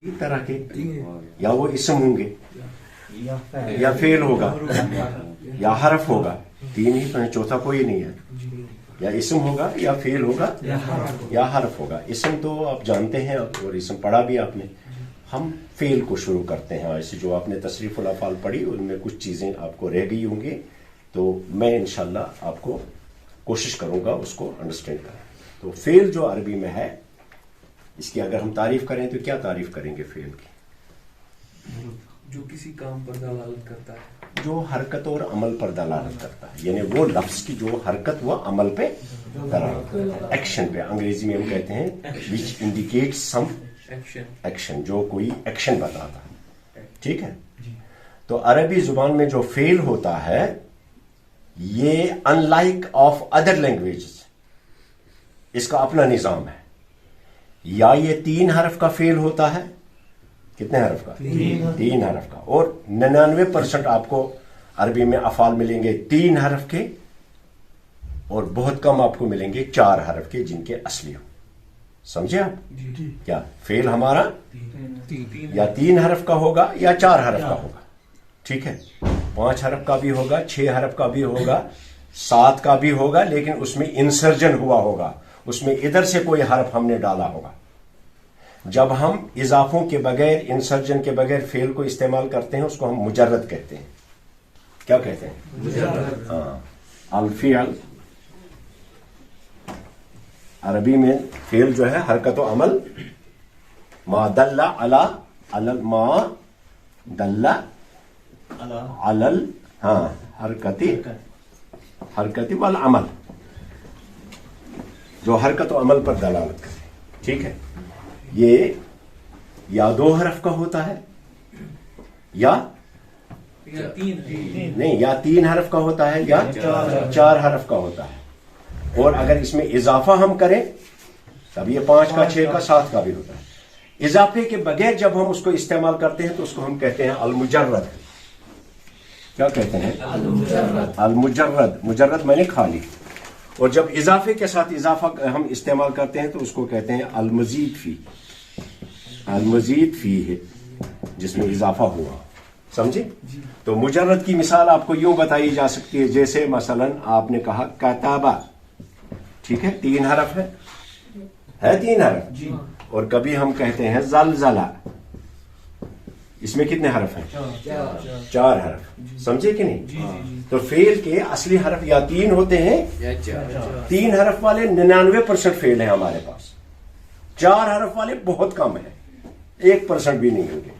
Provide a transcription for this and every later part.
طرح کے یا وہ اسم ہوں گے یا فعل ہوگا یا حرف ہوگا، تین ہی تو ہیں، چوتھا کوئی نہیں ہے. یا اسم ہوگا یا فعل ہوگا یا حرف ہوگا. اسم تو آپ جانتے ہیں اور اسم پڑھا بھی آپ نے. ہم فعل کو شروع کرتے ہیں. ایسے جو آپ نے تصریف الافعال پڑھی ان میں کچھ چیزیں آپ کو رہ گئی ہوں گی، تو میں انشاءاللہ آپ کو کوشش کروں گا اس کو انڈرسٹینڈ کریں. تو فعل جو عربی میں ہے، اس کی اگر ہم تعریف کریں تو کیا تعریف کریں گے فعل کی؟ جو کسی کام پر دلالت کرتا ہے، جو حرکت اور عمل پر دلالت کرتا ہے، یعنی وہ لفظ کی جو حرکت و عمل پہ دلالت کرتا ہے، ایکشن پہ. انگریزی میں ہم کہتے ہیں which indicates some ایکشن، جو کوئی ایکشن بتاتا ہے. ٹھیک ہے. تو عربی زبان میں جو فعل ہوتا ہے یہ unlike of other languages, اس کا اپنا نظام ہے. یا یہ 3 حرف کا فعل ہوتا ہے. کتنے حرف کا؟ 3 حرف کا. اور 99% آپ کو عربی میں افعال ملیں گے 3 حرف کے، اور بہت کم آپ کو ملیں گے 4 حرف کے جن کے اصلی ہو. سمجھے آپ؟ کیا فعل ہمارا یا 3 حرف کا ہوگا یا 4 حرف کا ہوگا. ٹھیک ہے. 5 حرف کا بھی ہوگا، 6 حرف کا بھی ہوگا، 7 کا بھی ہوگا، لیکن اس میں انسرجن ہوا ہوگا، اس میں ادھر سے کوئی حرف ہم نے ڈالا ہوگا. جب ہم اضافوں کے بغیر، انسرجن کے بغیر فعل کو استعمال کرتے ہیں اس کو ہم مجرد کہتے ہیں. کیا کہتے ہیں؟ مجرد. ہاں. الفعل عربی میں فعل جو ہے حرکت و عمل، ما دل علی ما دل علی حرکتی والعمل، جو حرکت و عمل پر دلالت کرے. ٹھیک ہے. یہ یا 2 حرف کا ہوتا ہے یا نہیں، یا 3 حرف کا ہوتا ہے یا 4 حرف کا ہوتا ہے. اور اگر اس میں اضافہ ہم کریں تب یہ 5 کا، 6 کا، 7 کا بھی ہوتا ہے. اضافے کے بغیر جب ہم اس کو استعمال کرتے ہیں تو اس کو ہم کہتے ہیں المجرد. کیا کہتے ہیں؟ المجرد. مجرد میں نے کھا لی. اور جب اضافے کے ساتھ اضافہ ہم استعمال کرتے ہیں تو اس کو کہتے ہیں المزید فی. المزید فی ہے جس میں اضافہ ہوا. سمجھے؟ تو مجرد کی مثال آپ کو یوں بتائی جا سکتی ہے، جیسے مثلا آپ نے کہا کتابہ. ٹھیک ہے. 3 حرف ہے 3 حرف. اور کبھی ہم کہتے ہیں زلزلہ. اس میں کتنے حرف ہیں؟ 4 حرف. سمجھے کہ نہیں؟ تو فعل کے اصلی حرف یا 3 ہوتے ہیں، 3 حرف والے 99% فعل ہیں ہمارے پاس. 4 حرف والے بہت کم ہیں، 1% بھی نہیں ہوں گے.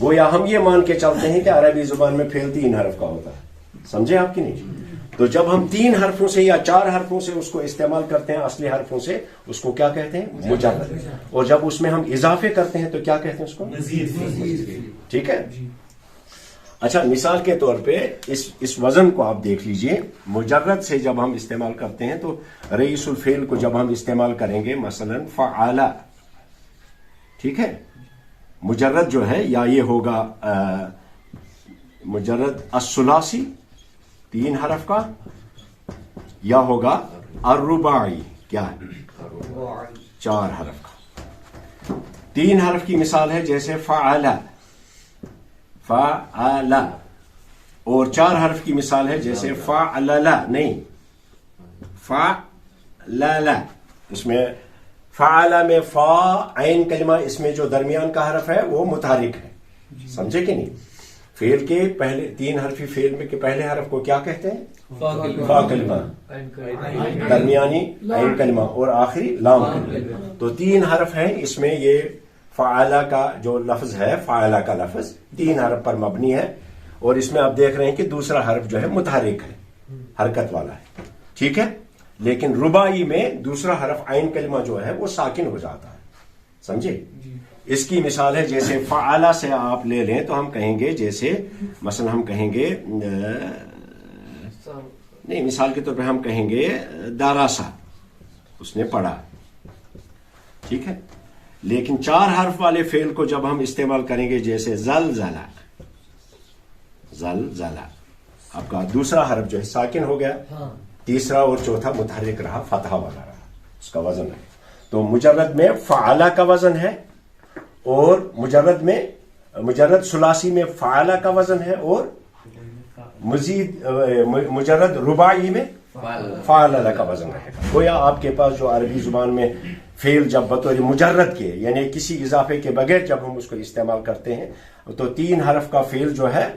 گویا ہم یہ مان کے چلتے ہیں کہ عربی زبان میں فعل 3 حرف کا ہوتا ہے. سمجھے آپ کی نہیں؟ تو جب ہم 3 حرفوں سے یا 4 حرفوں سے اس کو استعمال کرتے ہیں، اصلی حرفوں سے، اس کو کیا کہتے ہیں؟ مجرد. اور جب اس میں ہم اضافے کرتے ہیں تو کیا کہتے ہیں اس کو؟ مزید. ٹھیک ہے. اچھا، مثال کے طور پہ اس وزن کو آپ دیکھ لیجئے. مجرد سے جب ہم استعمال کرتے ہیں تو رئیس الفعل کو جب ہم استعمال کریں گے مثلا فعل. ٹھیک ہے. مجرد جو ہے یا یہ ہوگا مجرد الثلاثی 3 حرف کا، یا ہوگا الرباعی. کیا ہے؟ 4 حرف کا. 3 حرف کی مثال ہے جیسے فعل. فعل. اور 4 حرف کی مثال ہے جیسے فعلل. نہیں، فعلل. اس میں فعل میں فا عین کلمہ، اس میں جو درمیان کا حرف ہے وہ متحرک ہے. سمجھے کہ نہیں؟ فعل کے پہلے 3 حرفی فعل میں کے پہلے حرف کو کیا کہتے ہیں؟ فا کلمہ، درمیانی عین کلمہ، اور آخری لام کلمہ. تو 3 حرف ہیں اس میں. یہ فعلہ کا جو لفظ ہے، فعلہ کا لفظ 3 حرف پر مبنی ہے، اور اس میں آپ دیکھ رہے ہیں کہ دوسرا حرف جو ہے متحرک ہے، حرکت والا ہے. ٹھیک ہے. لیکن رباعی میں دوسرا حرف عین کلمہ جو ہے وہ ساکن ہو جاتا ہے. سمجھے؟ اس کی مثال ہے جیسے فعلہ سے آپ لے لیں تو ہم کہیں گے، جیسے مثلا ہم کہیں گے، نہیں، مثال کے طور پہ ہم کہیں گے داراسا، اس نے پڑھا. ٹھیک ہے. لیکن 4 حرف والے فعل کو جب ہم استعمال کریں گے جیسے زلزلہ. زلزلہ آپ کا دوسرا حرف جو ہے ساکن ہو گیا، تیسرا اور چوتھا متحرک رہا، فتحہ والا رہا، اس کا وزن ہے. تو مجرد میں فعلہ کا وزن ہے، اور مجرد ثلاثی میں فعلا کا وزن ہے اور مزید مجرد رباعی میں فعلا کا وزن رہے گا. گویا آپ کے پاس جو عربی زبان میں فعل جب بطور مجرد کے یعنی کسی اضافے کے بغیر جب ہم اس کو استعمال کرتے ہیں تو 3 حرف کا فعل جو ہے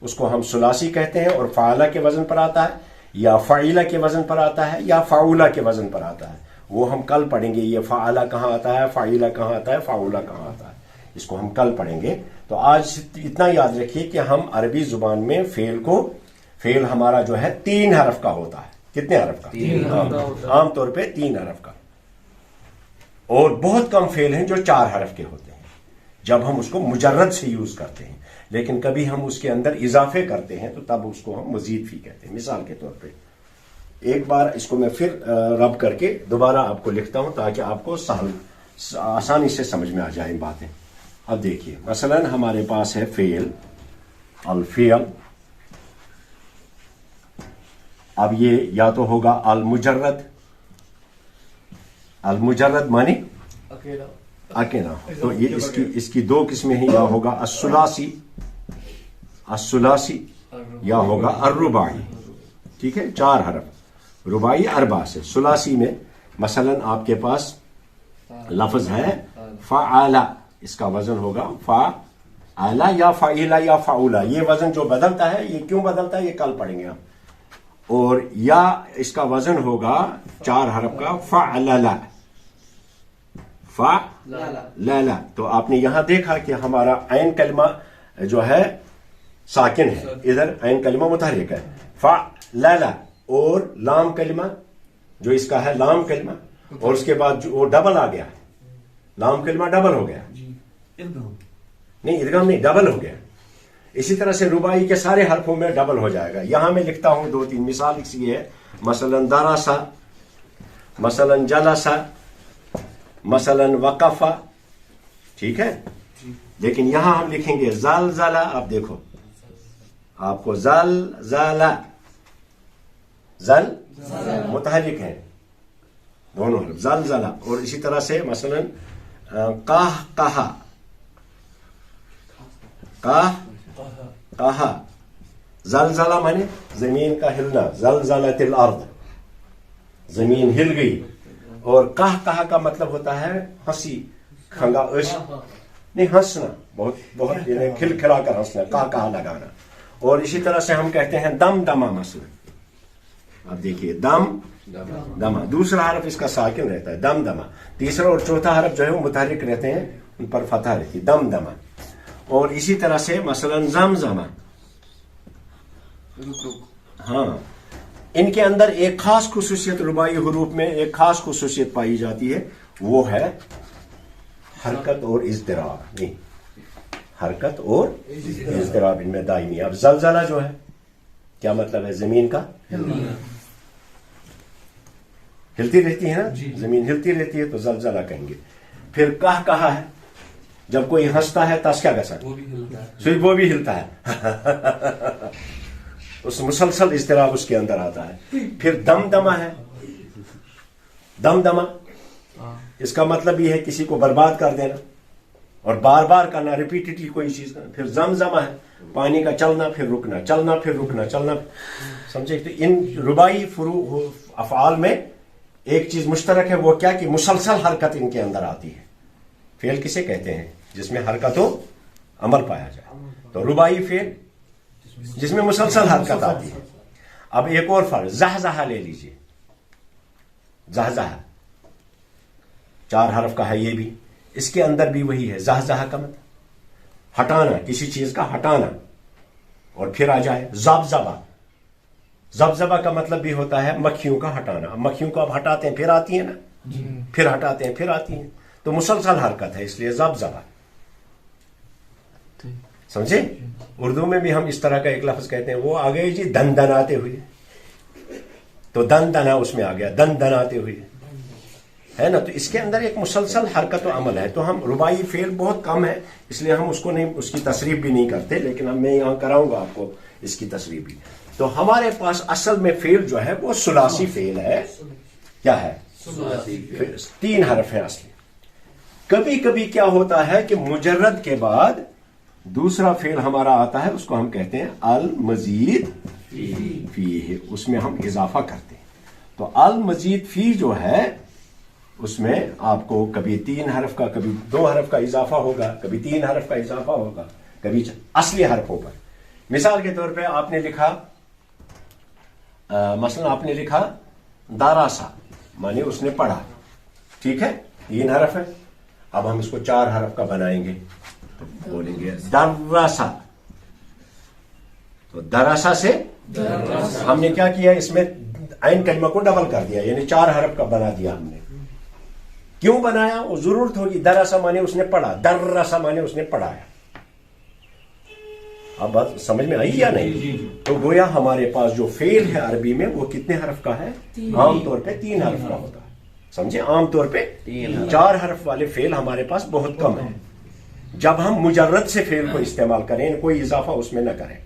اس کو ہم ثلاثی کہتے ہیں اور فعلا کے وزن پر آتا ہے یا فعیلا کے وزن پر آتا ہے یا فعولا کے وزن پر آتا ہے. وہ ہم کل پڑھیں گے یہ فعلا کہاں آتا ہے, فعیلا کہاں آتا ہے, فعولا کہاں آتا ہے, اس کو ہم کل پڑھیں گے. تو آج اتنا یاد رکھیے کہ ہم عربی زبان میں فعل ہمارا جو ہے 3 حرف کا ہوتا ہے. کتنے حرف کا؟ 3 حرف کا ہوتا ہے. عام طور پہ 3 حرف کا. اور بہت کم فعل ہیں جو 4 حرف کے ہوتے ہیں جب ہم اس کو مجرد سے یوز کرتے ہیں, لیکن کبھی ہم اس کے اندر اضافے کرتے ہیں تو تب اس کو ہم مزید فی کہتے ہیں. مثال کے طور پہ ایک بار اس کو میں پھر رب کر کے دوبارہ آپ کو لکھتا ہوں تاکہ آپ کو آسانی سے سمجھ میں آ جائیں باتیں. اب دیکھیے مثلا ہمارے پاس ہے فعل الفعل. اب یہ یا تو ہوگا المجرد معنی اکیلا, تو یہ اس کی 2 قسمیں ہیں, یا ہوگا الثلاثی یا ہوگا الرباعی. ٹھیک ہے, 4 حرف رباعی اربع سے. ثلاثی میں مثلا آپ کے پاس لفظ ہے فعلا, اس کا وزن ہوگا فعلا یا فعیلا یا فعولا. یہ وزن جو بدلتا ہے یہ کیوں بدلتا ہے یہ کل پڑھیں گے ہم. اور یا اس کا وزن ہوگا 4 حرف کا فعللا. فعللا تو آپ نے یہاں دیکھا کہ ہمارا عین کلمہ جو ہے ساکن ہے, ادھر عین کلمہ متحرک ہے فعللا, اور لام کلمہ جو اس کا ہے لام کلمہ, اور اس کے بعد وہ ڈبل آ گیا, لام کلمہ ڈبل ہو گیا. نہیں ادغام نہیں, ڈبل ہو گیا. اسی طرح سے رباعی کے سارے حرفوں میں ڈبل ہو جائے گا. یہاں میں لکھتا ہوں 2-3 مثال اسی ہے. مثلا درسا, مثلا جلسا, مثلا وقفا. ٹھیک ہے, لیکن یہاں ہم لکھیں گے زلزلہ. اب دیکھو آپ کو زلزلہ متحرک ہیں دونوں حرف زلزلہ. اور اسی طرح سے مثلا قہقہا, کہا زلزلہ مانے زمین کا ہلنا, زلزلت الارض, زمین ہل گئی. اور کہا کا مطلب ہوتا ہے ہنسی, کھنگا نہیں ہنسنا, بہت یعنی کھلکھلا کر ہنسنا, کہا لگانا. اور اسی طرح سے ہم کہتے ہیں دم دما مثلا. اب دیکھیے دم دما, دوسرا حرف اس کا ساکن رہتا ہے دم دما, تیسرا اور چوتھا حرف جو ہے وہ متحرک رہتے ہیں, ان پر فتح رہتی ہے دم دما. اور اسی طرح سے مثلا زمزمہ, ہاں ان کے اندر ایک خاص خصوصیت رباعی حروف میں ایک خاص خصوصیت پائی جاتی ہے, وہ ہے حرکت اور اضطراب. نہیں, حرکت اور اضطراب ان میں دائمی. اب زلزلہ جو ہے کیا مطلب ہے, زمین کا ہلتی رہتی ہے نا, زمین ہلتی رہتی ہے تو زلزلہ کہیں گے. پھر کہا ہے جب کوئی ہنستا ہے تاس کیا کر سکتا, وہ بھی ہلتا ہے, اس مسلسل اضطراب اس کے اندر آتا ہے. پھر دمدمہ ہے, دمدمہ اس کا مطلب یہ ہے کسی کو برباد کر دینا اور بار بار کرنا, ریپیٹڈلی کوئی چیز کرنا. پھر زمزمہ ہے پانی کا چلنا پھر رکنا, چلنا پھر رکنا, چلنا. سمجھے, تو ان رباعی افعال میں ایک چیز مشترک ہے, وہ کیا کہ مسلسل حرکت ان کے اندر آتی ہے. فعل کسے کہتے ہیں جس میں حرکت و عمل پایا جائے, تو رباعی فعل جس میں مسلسل حرکت آتی ہے. اب ایک اور فرق زہزہہ لے لیجئے, زہزہہ 4 حرف کا ہے, یہ بھی اس کے اندر بھی وہی ہے. زہزہہ کا مطلب ہٹانا, کسی چیز کا ہٹانا. اور پھر آ جائے زبزبہ, زبزبہ کا مطلب بھی ہوتا ہے مکھیوں کا ہٹانا. اب مکھیوں کو اب ہٹاتے ہیں پھر آتی ہیں نا, پھر ہٹاتے ہیں پھر آتی ہیں, تو مسلسل حرکت ہے, اس لیے زبزبہ. سمجھے, اردو میں بھی ہم اس طرح کا ایک لفظ کہتے ہیں, وہ آ گئے جی دن دناتے ہوئے, تو دن دنا اس میں آ گیا, دن دناتے ہوئے ہے نا. تو اس کے اندر ایک مسلسل حرکت و عمل ہے. تو ہم رباعی فعل بہت کم ہے, اس لیے ہم اس کو نہیں, اس کی تصریف بھی نہیں کرتے, لیکن میں یہاں کراؤں گا آپ کو اس کی تصریف بھی. تو ہمارے پاس اصل میں فعل جو ہے وہ ثلاثی فعل ہے. کیا ہے؟ 3 حرف ہیں اصلی. کبھی کبھی کیا ہوتا ہے کہ مجرد کے بعد دوسرا فعل ہمارا آتا ہے، اس کو ہم کہتے ہیں المزید فی، اس میں ہم اضافہ کرتے ہیں. تو المزید فی جو ہے اس میں آپ کو کبھی 3 حرف کا، کبھی 2 حرف کا اضافہ ہوگا، کبھی 3 حرف کا اضافہ ہوگا، کبھی اصلی حرفوں پر. مثال کے طور پہ آپ نے لکھا مثلا آپ نے لکھا داراسا، مانے اس نے پڑھا، ٹھیک ہے، 3 حرف ہے. اب ہم اس کو 4 حرف کا بنائیں گے تو بولیں گے دراسا. تو دراسا سے ہم نے کیا کیا، اس میں عین کلمہ کو ڈبل کر دیا، یعنی 4 حرف کا بنا دیا ہم نے. کیوں بنایا؟ وہ ضرورت ہوگی. دراسا مانے اس نے پڑھا، دراسا مانے اس نے پڑھایا. اب بات سمجھ میں آئی یا نہیں؟ تو گویا ہمارے پاس جو فعل ہے عربی میں وہ کتنے حرف کا ہے؟ عام طور پہ 3 حرف کا ہوتا ہے. سمجھے؟ عام طور پہ 4 حرف والے فعل ہمارے پاس بہت کم ہیں. جب ہم مجرد سے فعل کو استعمال کریں، کوئی اضافہ اس میں نہ کریں.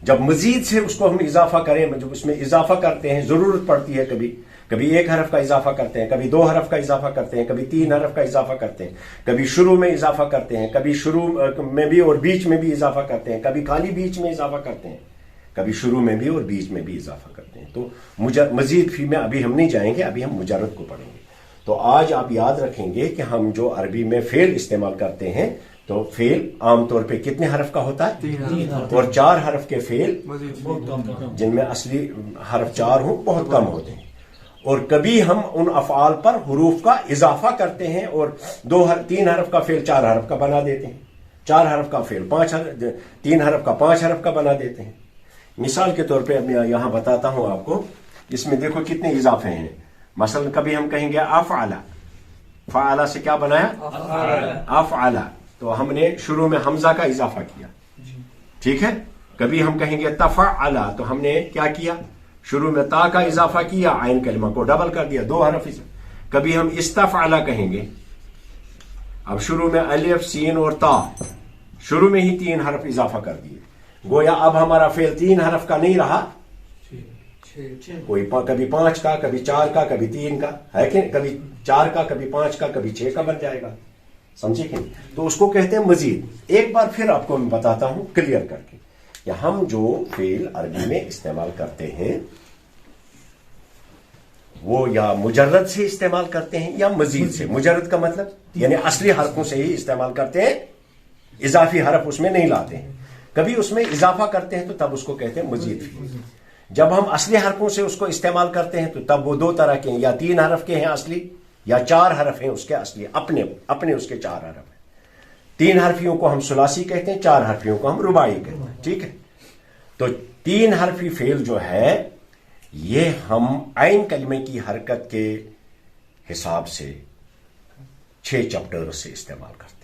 جب مزید سے اس کو ہم اضافہ کریں، جب اس میں اضافہ کرتے ہیں، ضرورت پڑتی ہے، کبھی 1 حرف کا اضافہ کرتے ہیں، کبھی 2 حرف کا اضافہ کرتے ہیں، کبھی 3 حرف کا اضافہ کرتے ہیں، کبھی شروع میں اضافہ کرتے ہیں، کبھی شروع میں بھی اور بیچ میں بھی اضافہ کرتے ہیں، کبھی خالی بیچ میں اضافہ کرتے ہیں، کبھی شروع میں بھی اور بیچ میں بھی اضافہ کرتے ہیں. تو مزید فی میں ابھی ہم نہیں جائیں گے، ابھی ہم مجرد کو پڑھیں گے. تو آج آپ یاد رکھیں گے کہ ہم جو عربی میں فعل استعمال کرتے ہیں تو فعل عام طور پہ کتنے حرف کا ہوتا ہے؟ 3 اور 4 حرف کے فعل جن میں اصلی حرف 4 ہوں بہت کم ہوتے ہیں. اور کبھی ہم ان افعال پر حروف کا اضافہ کرتے ہیں اور 3 حرف کا فعل 4 حرف کا بنا دیتے ہیں، 4 حرف کا فعل 3 حرف کا 5 حرف کا بنا دیتے ہیں. مثال کے طور پہ میں یہاں بتاتا ہوں آپ کو، اس میں دیکھو کتنے اضافے ہیں. مثلا کبھی ہم کہیں گے افعلا، فعلا سے کیا بنایا؟ افعلا، تو ہم نے شروع میں حمزہ کا اضافہ کیا، ٹھیک ہے. کبھی ہم کہیں گے تفعلا، تو ہم نے کیا کیا؟ شروع میں تا کا اضافہ کیا، عین کلمہ کو ڈبل کر دیا، 2 حرف. کبھی ہم استفعلا کہیں گے، اب شروع میں الف سین اور تا، شروع میں ہی 3 حرف اضافہ کر دیے. گویا اب ہمارا فعل 3 حرف کا نہیں رہا، کوئی کبھی 5 کا، کبھی 4 کا، کبھی 3 کا ہے کہ کبھی 4 کا، کبھی 5 کا، کبھی 6 کا بن جائے گا. سمجھے کہ نہیں؟ تو اس کو کہتے ہیں مزید. ایک بار پھر آپ کو میں بتاتا ہوں کلیئر کر کے کہ ہم جو فعل عربی میں استعمال کرتے ہیں وہ یا مجرد سے استعمال کرتے ہیں یا مزید سے. مجرد کا مطلب یعنی اصلی حرفوں سے ہی استعمال کرتے ہیں، اضافی حرف اس میں نہیں لاتے ہیں. کبھی اس میں اضافہ کرتے ہیں تو تب اس کو کہتے ہیں مزید فعل. جب ہم اصلی حرفوں سے اس کو استعمال کرتے ہیں تو تب وہ 2 طرح کے ہیں، یا 3 حرف کے ہیں اصلی، یا 4 حرف ہیں اس کے اصلی، اپنے اس کے 4 حرف ہیں. 3 حرفیوں کو ہم ثلاثی کہتے ہیں، 4 حرفیوں کو ہم رباعی کہتے ہیں، ٹھیک ہے. تو 3 حرفی فعل جو ہے یہ ہم عین کلمے کی حرکت کے حساب سے 6 چیپٹر سے استعمال کرتے ہیں.